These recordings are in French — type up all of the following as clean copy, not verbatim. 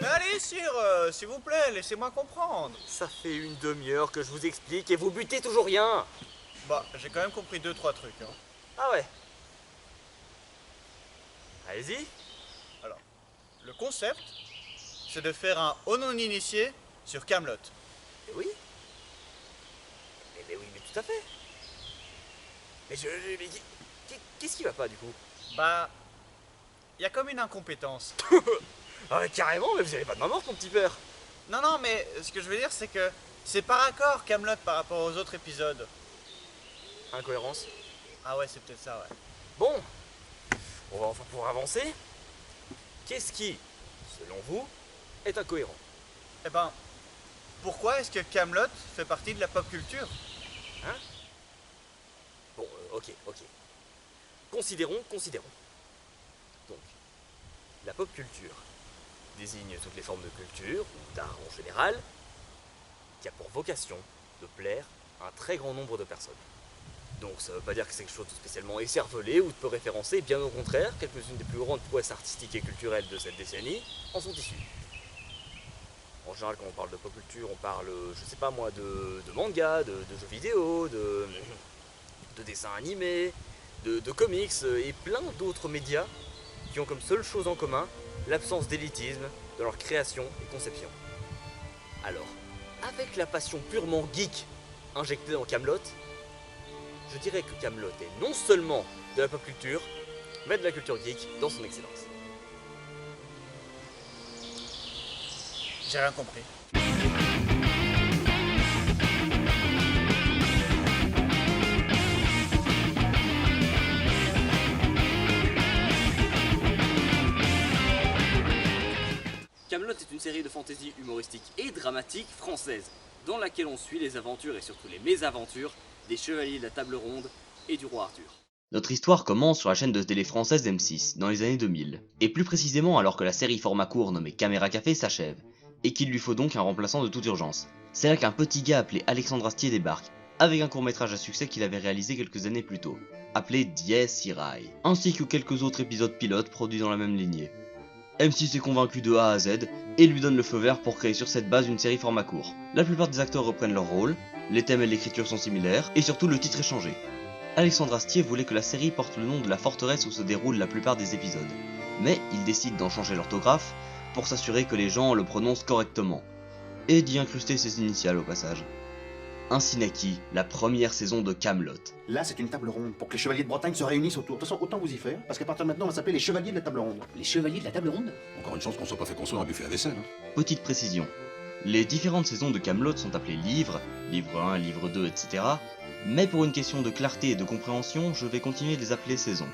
Mais allez, sire, s'il vous plaît, laissez-moi comprendre. Ça fait une demi-heure que je vous explique et vous butez toujours rien. Bah, j'ai quand même compris 2-3 trucs. Hein. Ah ouais. Allez-y. Alors, le concept, c'est de faire un haut non-initié sur Camelot. Eh oui. Mais oui, mais tout à fait. Mais qu'est-ce qui va pas du coup? Bah, il y a comme une incompétence. Ah mais carrément, mais vous avez pas de main morte mon petit père. Non, mais ce que je veux dire, c'est que c'est par accord Camelot par rapport aux autres épisodes. Incohérence. Ah ouais, c'est peut-être ça, ouais. Bon, on va enfin pouvoir avancer. Qu'est-ce qui, selon vous, est incohérent? Eh ben, pourquoi est-ce que Camelot fait partie de la pop culture? Hein? Bon, ok. Considérons. Donc, la pop culture désigne toutes les formes de culture, ou d'art en général, qui a pour vocation de plaire à un très grand nombre de personnes. Donc ça veut pas dire que c'est quelque chose de spécialement écervelé ou de peu référencé, bien au contraire, quelques-unes des plus grandes prouesses artistiques et culturelles de cette décennie en sont issues. En général, quand on parle de pop culture, on parle, je sais pas moi, de manga, de jeux vidéo, de dessins animés, de comics et plein d'autres médias qui ont comme seule chose en commun l'absence d'élitisme dans leur création et conception. Alors, avec la passion purement geek injectée dans Camelot, je dirais que Camelot est non seulement de la pop culture, mais de la culture geek dans son excellence. J'ai rien compris. Camelot est une série de fantasy humoristique et dramatique française, dans laquelle on suit les aventures et surtout les mésaventures des chevaliers de la table ronde et du roi Arthur. Notre histoire commence sur la chaîne de télé française M6, dans les années 2000, et plus précisément alors que la série format court nommée Caméra Café s'achève, et qu'il lui faut donc un remplaçant de toute urgence. C'est là qu'un petit gars appelé Alexandre Astier débarque, avec un court-métrage à succès qu'il avait réalisé quelques années plus tôt, appelé Dies Irae, ainsi que quelques autres épisodes pilotes produits dans la même lignée. M6 est convaincu de A à Z, et lui donne le feu vert pour créer sur cette base une série format court. La plupart des acteurs reprennent leur rôle, les thèmes et l'écriture sont similaires, et surtout le titre est changé. Alexandre Astier voulait que la série porte le nom de la forteresse où se déroulent la plupart des épisodes, mais il décide d'en changer l'orthographe pour s'assurer que les gens le prononcent correctement, et d'y incruster ses initiales au passage. Ainsi naquit la première saison de Camelot. Là, c'est une table ronde pour que les chevaliers de Bretagne se réunissent autour. De toute façon, autant vous y faire, parce qu'à partir de maintenant, on va s'appeler les chevaliers de la table ronde. Les chevaliers de la table ronde? Encore une chance qu'on soit pas fait construire un buffet à vaisselle. Hein. Petite précision, les différentes saisons de Camelot sont appelées livres, livre 1, livre 2, etc. Mais pour une question de clarté et de compréhension, je vais continuer de les appeler saisons.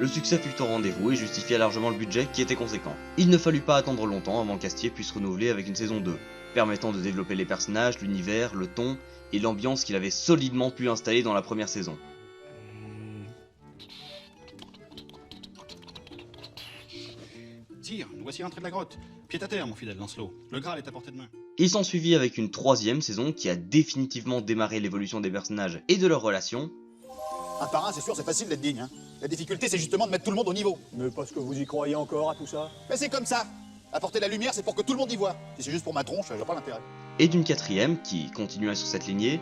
Le succès fut au rendez-vous et justifia largement le budget qui était conséquent. Il ne fallut pas attendre longtemps avant qu'Astier puisse renouveler avec une saison 2, permettant de développer les personnages, l'univers, le ton et l'ambiance qu'il avait solidement pu installer dans la première saison. Sire, nous voici rentrés de la grotte. Pied à terre, mon fidèle Lancelot. Le Graal est à portée de main. Il s'ensuivit avec une troisième saison qui a définitivement démarré l'évolution des personnages et de leurs relations. Un par un, c'est sûr, c'est facile d'être digne. Hein. La difficulté, c'est justement de mettre tout le monde au niveau. Mais parce que vous y croyez encore à tout ça? Mais c'est comme ça. Apporter la lumière, c'est pour que tout le monde y voit. Si c'est juste pour ma tronche, je vois pas l'intérêt. Et d'une quatrième qui continua sur cette lignée,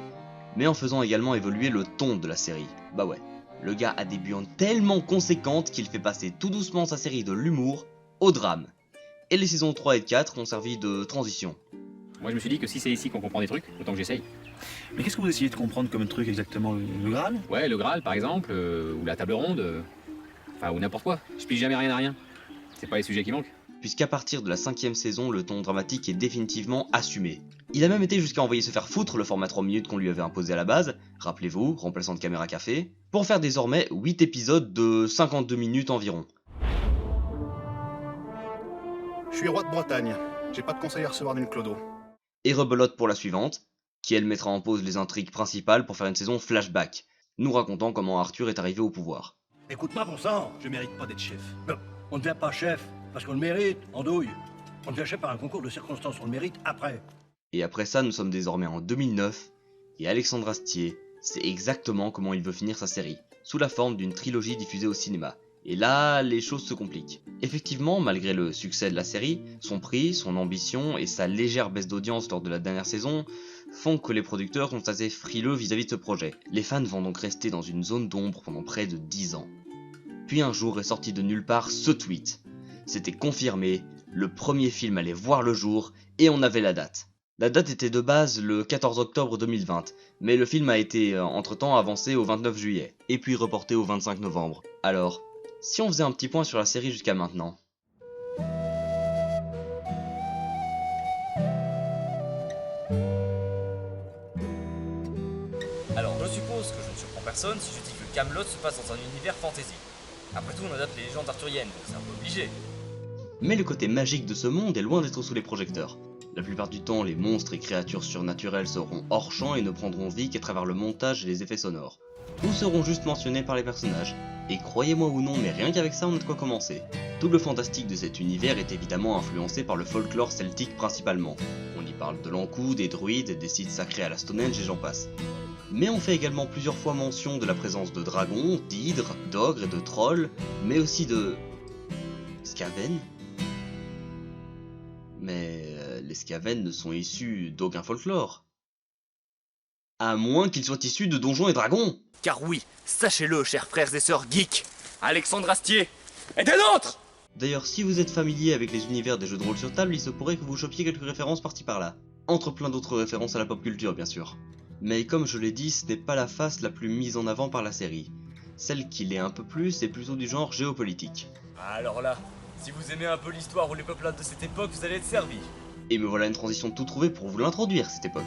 mais en faisant également évoluer le ton de la série. Bah ouais, le gars a des buandes tellement conséquentes qu'il fait passer tout doucement sa série de l'humour au drame. Et les saisons 3 et 4 ont servi de transition. Moi je me suis dit que si c'est ici qu'on comprend des trucs, autant que j'essaye. Mais qu'est-ce que vous essayez de comprendre comme truc exactement? Le Graal? Ouais, le Graal par exemple, ou la table ronde, enfin ou n'importe quoi. Je pige jamais rien à rien. C'est pas les sujets qui manquent. Puisqu'à partir de la 5ème saison, le ton dramatique est définitivement assumé. Il a même été jusqu'à envoyer se faire foutre le format 3 minutes qu'on lui avait imposé à la base, rappelez-vous, remplaçant de Caméra Café, pour faire désormais 8 épisodes de 52 minutes environ. Je suis roi de Bretagne. J'ai pas de conseil à recevoir d'une clodo. Et rebelote pour la suivante, qui elle mettra en pause les intrigues principales pour faire une saison flashback, nous racontant comment Arthur est arrivé au pouvoir. Écoute-moi, bon sang, je mérite pas d'être chef. Non, on ne devient pas chef parce qu'on le mérite, en douille. On devient chef par un concours de circonstances, on le mérite après. Et après ça, nous sommes désormais en 2009, et Alexandre Astier sait exactement comment il veut finir sa série, sous la forme d'une trilogie diffusée au cinéma, Et là, les choses se compliquent. Effectivement, malgré le succès de la série, son prix, son ambition et sa légère baisse d'audience lors de la dernière saison font que les producteurs sont assez frileux vis-à-vis de ce projet. Les fans vont donc rester dans une zone d'ombre pendant près de 10 ans. Puis un jour est sorti de nulle part ce tweet. C'était confirmé, le premier film allait voir le jour et on avait la date. La date était de base le 14 octobre 2020, mais le film a été entre-temps avancé au 29 juillet, et puis reporté au 25 novembre. Alors, si on faisait un petit point sur la série jusqu'à maintenant. Alors, je suppose que je ne surprends personne si je dis que Camelot se passe dans un univers fantasy. Après tout, on adapte les légendes arthuriennes, donc c'est un peu obligé. Mais le côté magique de ce monde est loin d'être sous les projecteurs. La plupart du temps, les monstres et créatures surnaturelles seront hors champ et ne prendront vie qu'à travers le montage et les effets sonores. Ou seront juste mentionnés par les personnages. Et croyez-moi ou non, mais rien qu'avec ça, on a de quoi commencer. Tout le fantastique de cet univers est évidemment influencé par le folklore celtique principalement. On y parle de l'Ankou, des druides, des sites sacrés à la Stonehenge et j'en passe. Mais on fait également plusieurs fois mention de la présence de dragons, d'hydres, d'ogres et de trolls, mais aussi de... Skaven ? Mais les Skaven ne sont issus d'aucun folklore. À moins qu'ils soient issus de donjons et dragons. Car oui, sachez-le, chers frères et sœurs geeks, Alexandre Astier est des nôtres. D'ailleurs, si vous êtes familier avec les univers des jeux de rôle sur table, il se pourrait que vous chopiez quelques références par-ci par-là. Entre plein d'autres références à la pop culture, bien sûr. Mais comme je l'ai dit, ce n'est pas la face la plus mise en avant par la série. Celle qui l'est un peu plus est plutôt du genre géopolitique. Alors là, si vous aimez un peu l'histoire ou les peuplades de cette époque, vous allez être servi. Et me voilà une transition tout trouvée pour vous l'introduire, cette époque.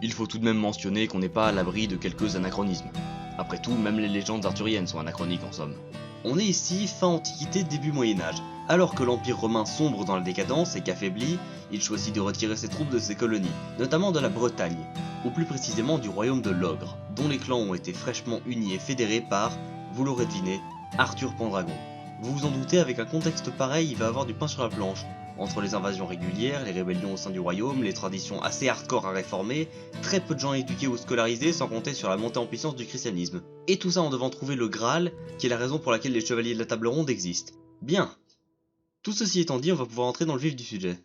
Il faut tout de même mentionner qu'on n'est pas à l'abri de quelques anachronismes. Après tout, même les légendes arthuriennes sont anachroniques en somme. On est ici fin Antiquité, début Moyen-Âge. Alors que l'Empire romain sombre dans la décadence et qu'affaibli, il choisit de retirer ses troupes de ses colonies, notamment de la Bretagne, ou plus précisément du royaume de l'Ogre, dont les clans ont été fraîchement unis et fédérés par, vous l'aurez deviné, Arthur Pendragon. Vous vous en doutez, avec un contexte pareil, il va avoir du pain sur la planche. Entre les invasions régulières, les rébellions au sein du royaume, les traditions assez hardcore à réformer, très peu de gens éduqués ou scolarisés sans compter sur la montée en puissance du christianisme. Et tout ça en devant trouver le Graal, qui est la raison pour laquelle les chevaliers de la table ronde existent. Bien. Tout ceci étant dit, on va pouvoir entrer dans le vif du sujet.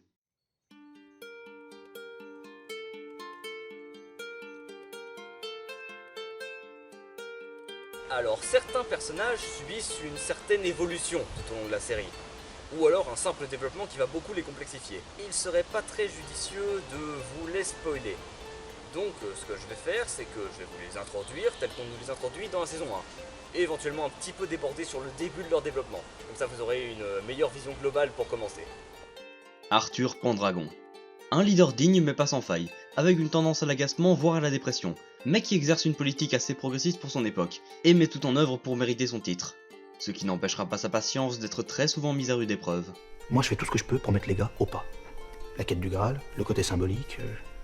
Alors, certains personnages subissent une certaine évolution tout au long de la série. Ou alors un simple développement qui va beaucoup les complexifier. Il serait pas très judicieux de vous les spoiler. Donc ce que je vais faire, c'est que je vais vous les introduire tels qu'on nous les introduit dans la saison 1. Et éventuellement un petit peu déborder sur le début de leur développement. Comme ça vous aurez une meilleure vision globale pour commencer. Arthur Pendragon. Un leader digne mais pas sans faille, avec une tendance à l'agacement voire à la dépression, mais qui exerce une politique assez progressiste pour son époque, et met tout en œuvre pour mériter son titre. Ce qui n'empêchera pas sa patience d'être très souvent mise à rude épreuve. Moi, je fais tout ce que je peux pour mettre les gars au pas. La quête du Graal, le côté symbolique,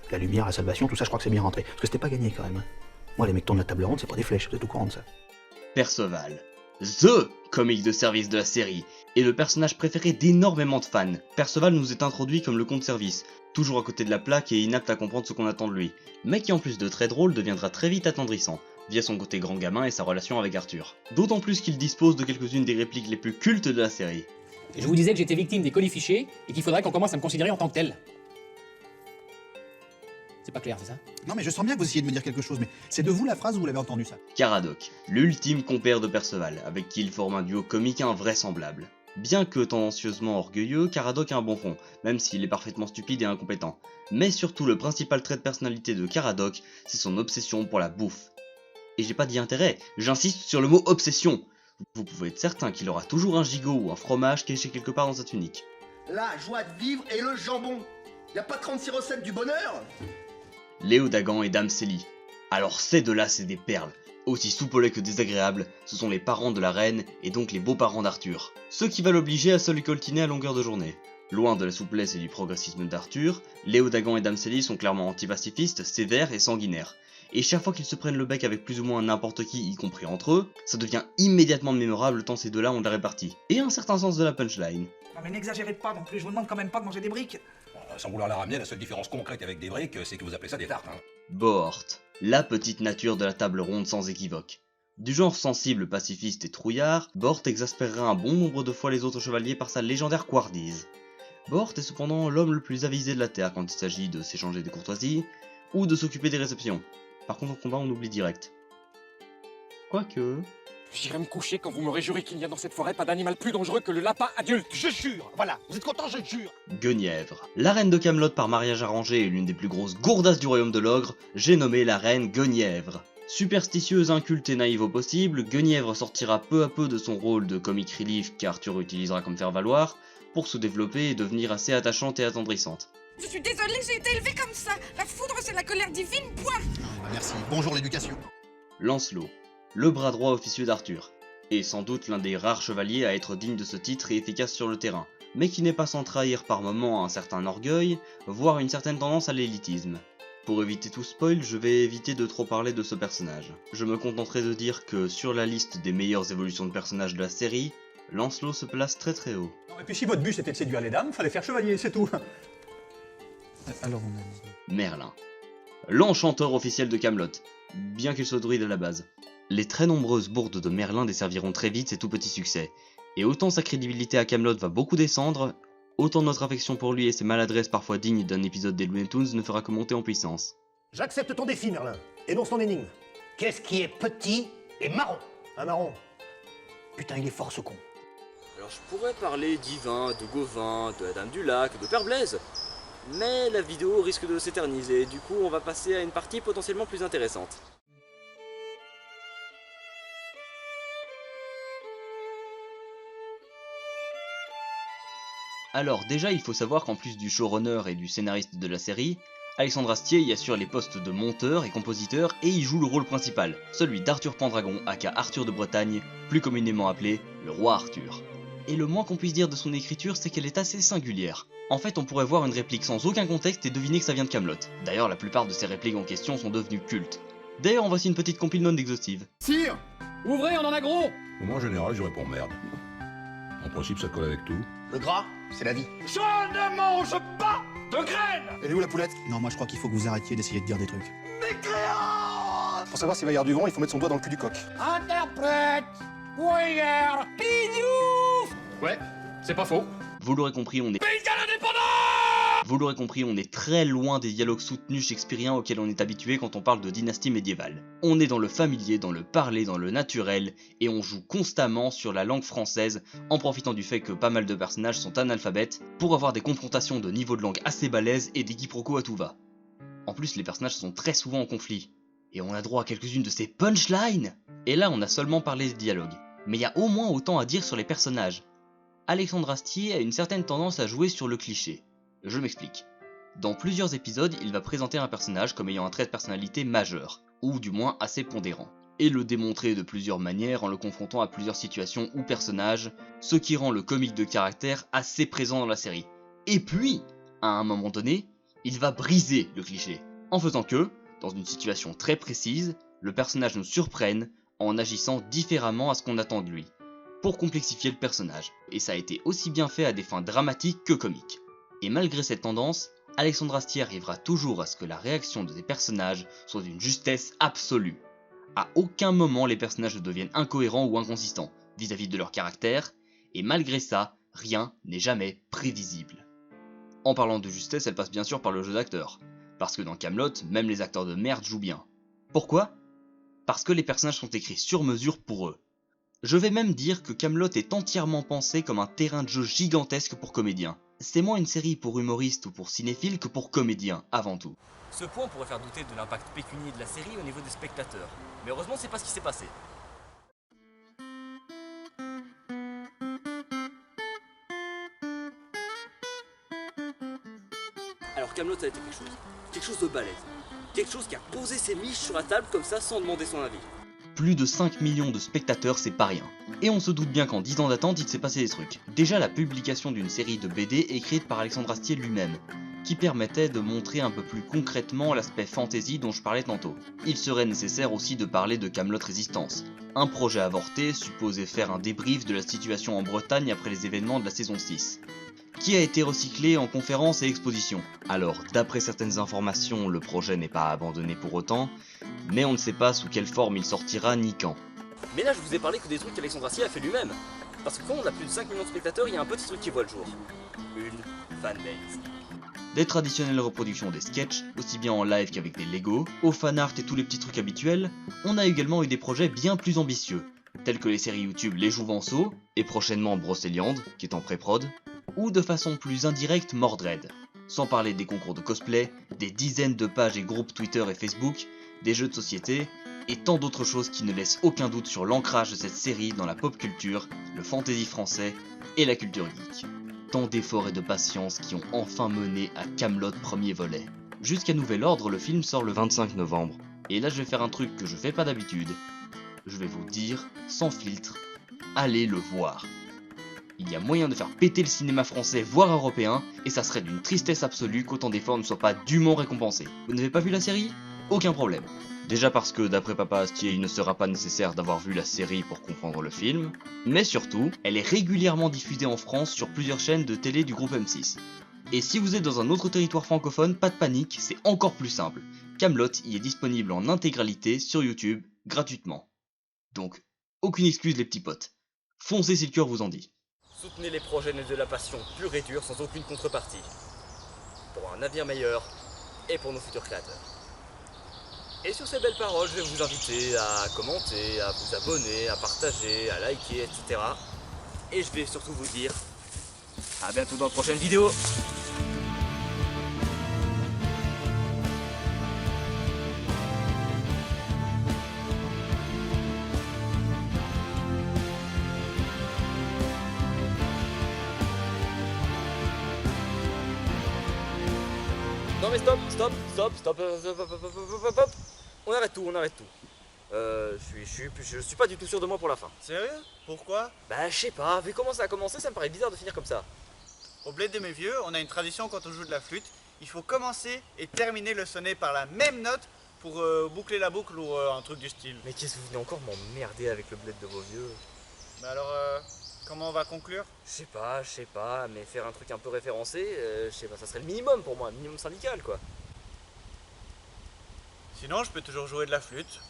la lumière, la salvation, tout ça, je crois que c'est bien rentré. Parce que c'était pas gagné quand même. Moi, les mecs tournent la table ronde, c'est pas des flèches, vous êtes au courant de ça. Perceval. THE comique de service de la série, et le personnage préféré d'énormément de fans. Perceval nous est introduit comme le con de service, toujours à côté de la plaque et inapte à comprendre ce qu'on attend de lui, mais qui en plus de très drôle deviendra très vite attendrissant, via son côté grand gamin et sa relation avec Arthur. D'autant plus qu'il dispose de quelques-unes des répliques les plus cultes de la série. Je vous disais que j'étais victime des colifichés et qu'il faudrait qu'on commence à me considérer en tant que tel. C'est pas clair, c'est ça? Non, mais je sens bien que vous essayez de me dire quelque chose, mais c'est de vous la phrase ou vous l'avez entendu ça? Caradoc, l'ultime compère de Perceval, avec qui il forme un duo comique invraisemblable. Bien que tendancieusement orgueilleux, Caradoc a un bon fond, même s'il est parfaitement stupide et incompétent. Mais surtout, le principal trait de personnalité de Caradoc, c'est son obsession pour la bouffe. Et j'ai pas dit intérêt, j'insiste sur le mot obsession. Vous pouvez être certain qu'il aura toujours un gigot ou un fromage caché quelque part dans sa tunique. La joie de vivre et le jambon. Y a pas 36 recettes du bonheur? Léo Dagan et Dame Célie. Alors ces deux-là, c'est des perles. Aussi soupolés que désagréables, ce sont les parents de la reine et donc les beaux-parents d'Arthur. Ceux qui va l'obliger à se lui coltiner à longueur de journée. Loin de la souplesse et du progressisme d'Arthur, Léo Dagan et Dame Célie sont clairement antipacifistes, sévères et sanguinaires. Et chaque fois qu'ils se prennent le bec avec plus ou moins n'importe qui, y compris entre eux, ça devient immédiatement mémorable tant ces deux-là ont de la répartie. Et un certain sens de la punchline. Non mais n'exagérez pas non plus, je vous demande quand même pas de manger des briques. Sans vouloir la ramener, la seule différence concrète avec des briques, c'est que vous appelez ça des tartes. Bohort, la petite nature de la table ronde sans équivoque. Du genre sensible, pacifiste et trouillard, Bort exaspérera un bon nombre de fois les autres chevaliers par sa légendaire couardise. Bort est cependant l'homme le plus avisé de la Terre quand il s'agit de s'échanger des courtoisies, ou de s'occuper des réceptions. Par contre, au combat, on oublie direct. Quoique... J'irai me coucher quand vous m'aurez juré qu'il n'y a dans cette forêt pas d'animal plus dangereux que le lapin adulte. Je jure, voilà, vous êtes content, je jure. Guenièvre. La reine de Camelot par mariage arrangé est l'une des plus grosses gourdasses du royaume de l'ogre, j'ai nommé la reine Guenièvre. Superstitieuse, inculte et naïve au possible, Guenièvre sortira peu à peu de son rôle de comic relief qu'Arthur utilisera comme faire-valoir, pour se développer et devenir assez attachante et attendrissante. Je suis désolée, j'ai été élevée comme ça. La foudre, c'est la colère divine, point. Merci, bonjour l'éducation. Lancelot, le bras droit officieux d'Arthur, et sans doute l'un des rares chevaliers à être digne de ce titre et efficace sur le terrain, mais qui n'est pas sans trahir par moments un certain orgueil, voire une certaine tendance à l'élitisme. Pour éviter tout spoil, je vais éviter de trop parler de ce personnage. Je me contenterai de dire que sur la liste des meilleures évolutions de personnages de la série, Lancelot se place très très haut. Et puis si votre but c'était de séduire les dames, fallait faire chevalier, c'est tout. Alors on a dit... Merlin. L'enchanteur officiel de Camelot, bien qu'il soit druide à la base. Les très nombreuses bourdes de Merlin desserviront très vite ses tout petits succès, et autant sa crédibilité à Camelot va beaucoup descendre, autant notre affection pour lui et ses maladresses parfois dignes d'un épisode des Looney Tunes ne fera que monter en puissance. J'accepte ton défi, Merlin. Énonce ton énigme. Qu'est-ce qui est petit et marron? Un marron. Putain, il est fort ce con. Alors je pourrais parler d'Yvain, de Gauvin, de la Dame du Lac, de Père Blaise. Mais la vidéo risque de s'éterniser, du coup on va passer à une partie potentiellement plus intéressante. Alors déjà il faut savoir qu'en plus du showrunner et du scénariste de la série, Alexandre Astier y assure les postes de monteur et compositeur et y joue le rôle principal, celui d'Arthur Pendragon aka Arthur de Bretagne, plus communément appelé le roi Arthur. Et le moins qu'on puisse dire de son écriture c'est qu'elle est assez singulière. En fait on pourrait voir une réplique sans aucun contexte et deviner que ça vient de Camelot. D'ailleurs la plupart de ces répliques en question sont devenues cultes. D'ailleurs en voici une petite compile non exhaustive. Sire, ouvrez, on en a gros. Moi en général je réponds merde. En principe ça colle avec tout. Le gras, c'est la vie. Je ne mange pas de graines. Elle est où la poulette? Non, moi je crois qu'il faut que vous arrêtiez d'essayer de dire des trucs. Mécréant. Pour savoir s'il va y avoir du vent, il faut mettre son doigt dans le cul du coq. Interprète. Warrior. Pignouf. Ouais, c'est pas faux. Vous l'aurez compris, on est... Vous l'aurez compris, on est très loin des dialogues soutenus shakespeariens auxquels on est habitué quand on parle de dynastie médiévale. On est dans le familier, dans le parler, dans le naturel, et on joue constamment sur la langue française, en profitant du fait que pas mal de personnages sont analphabètes, pour avoir des confrontations de niveau de langue assez balèzes et des quiproquos à tout va. En plus, les personnages sont très souvent en conflit, et on a droit à quelques-unes de ces punchlines. Et là, on a seulement parlé des dialogues, mais il y a au moins autant à dire sur les personnages. Alexandre Astier a une certaine tendance à jouer sur le cliché. Je m'explique. Dans plusieurs épisodes, il va présenter un personnage comme ayant un trait de personnalité majeur, ou du moins assez pondérant, et le démontrer de plusieurs manières en le confrontant à plusieurs situations ou personnages, ce qui rend le comique de caractère assez présent dans la série. Et puis, à un moment donné, il va briser le cliché, en faisant que, dans une situation très précise, le personnage nous surprenne en agissant différemment à ce qu'on attend de lui, pour complexifier le personnage, et ça a été aussi bien fait à des fins dramatiques que comiques. Et malgré cette tendance, Alexandre Astier arrivera toujours à ce que la réaction de ses personnages soit d'une justesse absolue. À aucun moment les personnages ne deviennent incohérents ou inconsistants vis-à-vis de leur caractère, et malgré ça, rien n'est jamais prévisible. En parlant de justesse, elle passe bien sûr par le jeu d'acteur, parce que dans Camelot, même les acteurs de merde jouent bien. Pourquoi? Parce que les personnages sont écrits sur mesure pour eux. Je vais même dire que Camelot est entièrement pensé comme un terrain de jeu gigantesque pour comédiens. C'est moins une série pour humoristes ou pour cinéphiles que pour comédiens, avant tout. Ce point pourrait faire douter de l'impact pécunier de la série au niveau des spectateurs, mais heureusement c'est pas ce qui s'est passé. Alors Camelot a été quelque chose de balèze, quelque chose qui a posé ses miches sur la table comme ça sans demander son avis. Plus de 5 millions de spectateurs, c'est pas rien. Et on se doute bien qu'en 10 ans d'attente, il s'est passé des trucs. Déjà la publication d'une série de BD écrite par Alexandre Astier lui-même, qui permettait de montrer un peu plus concrètement l'aspect fantasy dont je parlais tantôt. Il serait nécessaire aussi de parler de Camelot Résistance, un projet avorté supposé faire un débrief de la situation en Bretagne après les événements de la saison 6, qui a été recyclé en conférences et expositions. Alors, d'après certaines informations, le projet n'est pas abandonné pour autant, mais on ne sait pas sous quelle forme il sortira ni quand. Mais là, je vous ai parlé que des trucs qu'Alexandre Astier a fait lui-même. Parce que quand on a plus de 5 millions de spectateurs, il y a un petit truc qui voit le jour. Une fanbase. Des traditionnelles reproductions des sketchs, aussi bien en live qu'avec des Lego, au fanart et tous les petits trucs habituels, on a également eu des projets bien plus ambitieux, tels que les séries YouTube Les Jouvenceaux, et prochainement Brocéliande, qui est en pré-prod, ou de façon plus indirecte Mordred, sans parler des concours de cosplay, des dizaines de pages et groupes Twitter et Facebook, des jeux de société, et tant d'autres choses qui ne laissent aucun doute sur l'ancrage de cette série dans la pop culture, le fantasy français et la culture geek. Tant d'efforts et de patience qui ont enfin mené à Kaamelott premier volet. Jusqu'à nouvel ordre, le film sort le 25 novembre. Et là je vais faire un truc que je fais pas d'habitude. Je vais vous dire, sans filtre, allez le voir. Il y a moyen de faire péter le cinéma français, voire européen, et ça serait d'une tristesse absolue qu'autant d'efforts ne soient pas dûment récompensés. Vous n'avez pas vu la série ? Aucun problème. Déjà parce que d'après Papa Astier, il ne sera pas nécessaire d'avoir vu la série pour comprendre le film, mais surtout, elle est régulièrement diffusée en France sur plusieurs chaînes de télé du groupe M6. Et si vous êtes dans un autre territoire francophone, pas de panique, c'est encore plus simple. Kaamelott y est disponible en intégralité sur YouTube, gratuitement. Donc, aucune excuse les petits potes. Foncez si le cœur vous en dit. Soutenez les projets nés de la passion, pure et dure, sans aucune contrepartie. Pour un avenir meilleur, et pour nos futurs créateurs. Et sur ces belles paroles, je vais vous inviter à commenter, à vous abonner, à partager, à liker, etc. Et je vais surtout vous dire à bientôt dans de prochaines vidéos. Non mais stop. On arrête tout. Je suis pas du tout sûr de moi pour la fin. Sérieux? Pourquoi? Bah je sais pas, vu comment ça a commencé, ça me paraît bizarre de finir comme ça. Au bled de mes vieux, on a une tradition quand on joue de la flûte. Il faut commencer et terminer le sonnet par la même note pour boucler la boucle ou un truc du style. Mais qu'est-ce que vous venez encore m'emmerder avec le bled de vos vieux? Mais alors, comment on va conclure? Je sais pas, mais faire un truc un peu référencé, je sais pas, ça serait le minimum pour moi, le minimum syndical quoi. Sinon, je peux toujours jouer de la flûte.